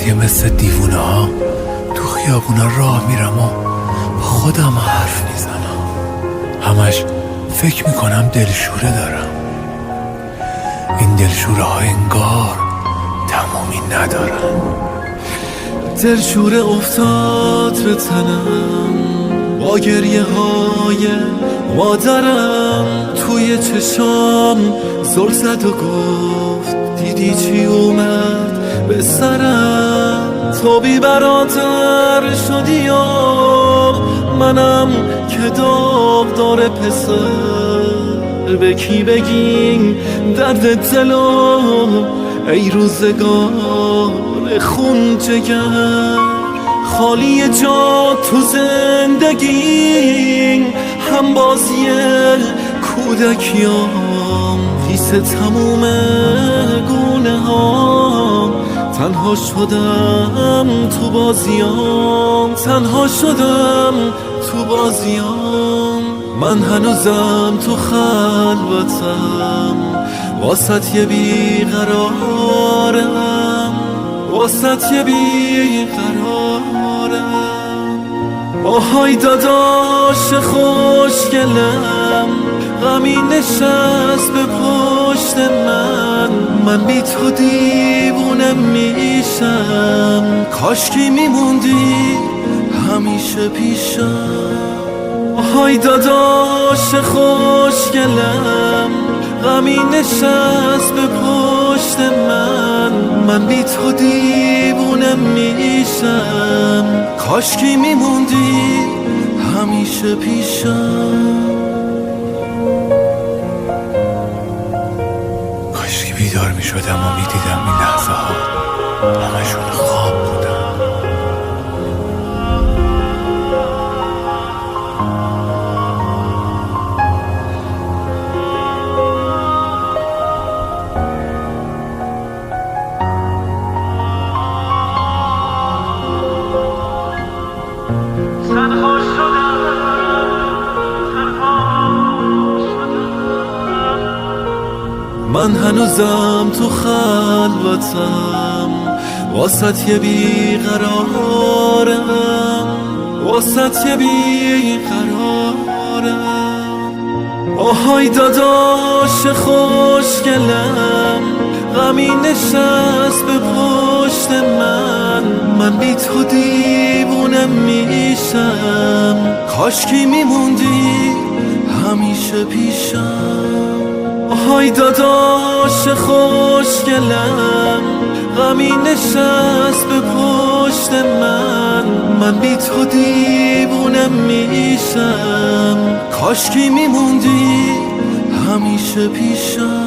دیگه مثل دیوونه ها تو خیابونا راه میرم و با خودم حرف میزنم. همش فکر میکنم دلشوره دارم. این دلشوره ها انگار تمومی ندارن. دلشوره افتاد به تنم با گریه های مادرم، توی چشام زل زد و گفت دیدی چی اومد به سرم. تو بی برادر شدی و منم که داغ داره پسر. به کی بگیم درد دلو ای روزگار خون جگر. خالی جا تو زندگی هم بازی کودکیام، خیس تموم گونه ها. تنها شدم تو بازیام، تنها شدم تو بازیام. من هنوزم تو خلوتم، واسط یه بیقرارم، واسط یه بیقرارم. آهای داداش خوشگلم، غمی نشست به پشت من بی تو دیوونه میشم. کاشکی میموندی همیشه پیشم. آهای داداش خوشگلم، غمی نشست به پشت من بی تو دیوونه میشم. کاشکی میموندی همیشه پیشم. کاشکی بیدار میشدم و میدیدم این لحظه ها همشون خواب بودن. من هنوزم تو خلوتم، واسط یه بیقرارم، واسط یه بیقرارم. آهای داداش خوشگلم، غمی نشست به پشت من بی تو دیوونه میشم. کاشکی میموندی همیشه پیشم. آهای داداش خوشگلم، غمی نشست به پشت من بی تو دیوونه میشم. کاشکی میموندی همیشه پیشم.